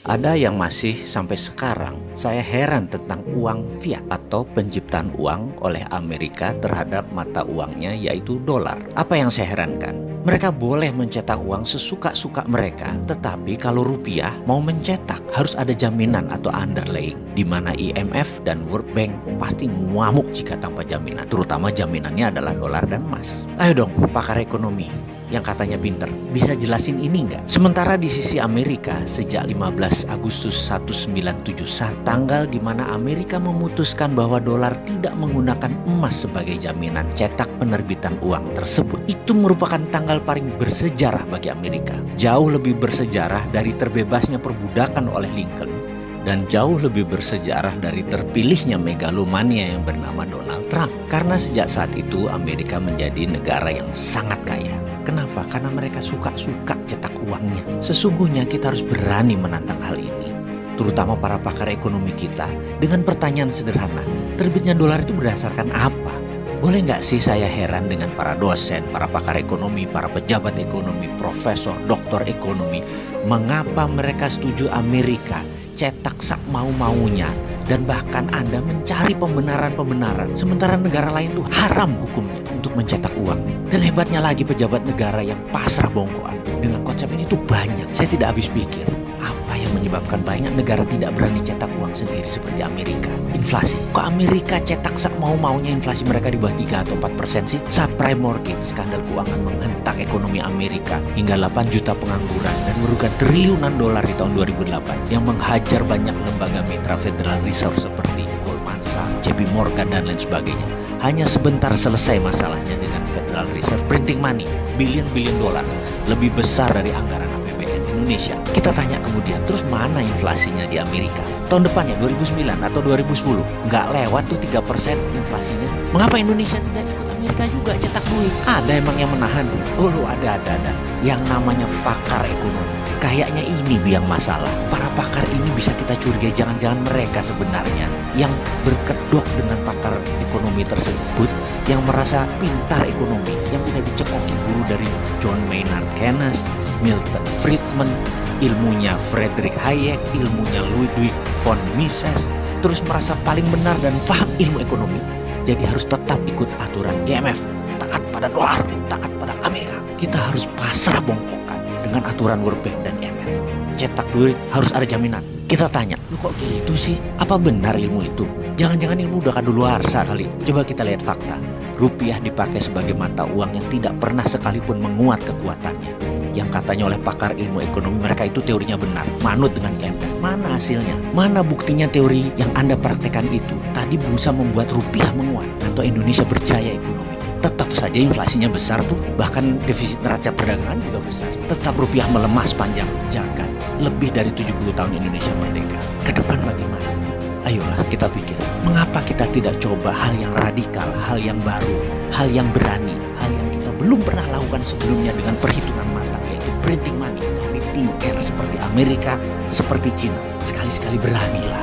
Ada yang masih sampai sekarang saya heran tentang uang fiat atau penciptaan uang oleh Amerika terhadap mata uangnya yaitu dolar. Apa yang saya herankan? Mereka boleh mencetak uang sesuka-suka mereka, tetapi kalau rupiah mau mencetak harus ada jaminan atau underlying, di mana IMF dan World Bank pasti ngamuk jika tanpa jaminan, terutama jaminannya adalah dolar dan emas. Ayo dong pakar ekonomi yang katanya pinter, bisa jelasin ini nggak? Sementara di sisi Amerika, sejak 15 Agustus 1971, tanggal di mana Amerika memutuskan bahwa dolar tidak menggunakan emas sebagai jaminan cetak penerbitan uang tersebut, itu merupakan tanggal paling bersejarah bagi Amerika. Jauh lebih bersejarah dari terbebasnya perbudakan oleh Lincoln, dan jauh lebih bersejarah dari terpilihnya megalomania yang bernama Donald Trump. Karena sejak saat itu Amerika menjadi negara yang sangat kaya. Kenapa? Karena mereka suka-suka cetak uangnya. Sesungguhnya kita harus berani menantang hal ini, terutama para pakar ekonomi kita, dengan pertanyaan sederhana, terbitnya dolar itu berdasarkan apa? Boleh nggak sih saya heran dengan para dosen, para pakar ekonomi, para pejabat ekonomi, profesor, doktor ekonomi, mengapa mereka setuju Amerika cetak sak mau-maunya, dan bahkan Anda mencari pembenaran-pembenaran, sementara negara lain tuh haram hukumnya untuk mencetak uang. Dan hebatnya lagi pejabat negara yang pasrah bongkoan dengan konsep ini tuh banyak. Saya tidak habis pikir, apa yang menyebabkan banyak negara tidak berani cetak uang sendiri seperti Amerika? Inflasi. Kok Amerika cetak sak mau-maunya, inflasi mereka di bawah 3 atau 4% sih? Subprime mortgage, skandal keuangan menghentak ekonomi Amerika hingga 8 juta pengangguran dan merugikan triliunan dolar di tahun 2008 yang menghajar banyak lembaga mitra Federal Reserve seperti Goldman Sachs, JP Morgan dan lain sebagainya. Hanya sebentar selesai masalahnya dengan Federal Reserve printing money, billion dolar, lebih besar dari anggaran APBN Indonesia. Kita tanya kemudian, terus mana inflasinya di Amerika? Tahun depan ya, 2009 atau 2010, nggak lewat tuh 3% inflasinya. Mengapa Indonesia tidak ikut Amerika juga cetak duit? Ada emang yang menahan? Oh ada. Yang namanya pakar ekonomi. Kayaknya ini biang masalah. Para pakar ini bisa kita curigai jangan-jangan mereka sebenarnya yang berkedok dengan pakar ekonomi tersebut, yang merasa pintar ekonomi, yang udah dicekoki guru dari John Maynard Keynes, Milton Friedman, ilmunya Friedrich Hayek, ilmunya Ludwig von Mises, terus merasa paling benar dan paham ilmu ekonomi, jadi harus tetap ikut aturan IMF, taat pada dolar, taat pada Amerika. Kita harus pasrah bongkokan dengan aturan World Bank dan IMF. Cetak duit harus ada jaminan. Kita tanya, lu kok gitu sih? Apa benar ilmu itu? Jangan-jangan ilmu udah kadaluarsa kali. Coba kita lihat fakta. Rupiah dipakai sebagai mata uang yang tidak pernah sekalipun menguat kekuatannya. Yang katanya oleh pakar ilmu ekonomi mereka itu teorinya benar, manut dengan IMF. Mana hasilnya? Mana buktinya teori yang Anda praktekkan itu tadi bisa membuat rupiah menguat atau Indonesia berjaya ekonomi? Tetap saja inflasinya besar tuh, bahkan defisit neraca perdagangan juga besar. Tetap rupiah melemah sepanjang jagat. Lebih dari 70 tahun Indonesia merdeka. Ke depan bagaimana? Ayolah kita pikir, mengapa kita tidak coba hal yang radikal, hal yang baru, hal yang berani, hal yang kita belum pernah lakukan sebelumnya dengan perhitungan matang, yaitu printing money dari thin air seperti Amerika, seperti Cina. Sekali-sekali beranilah.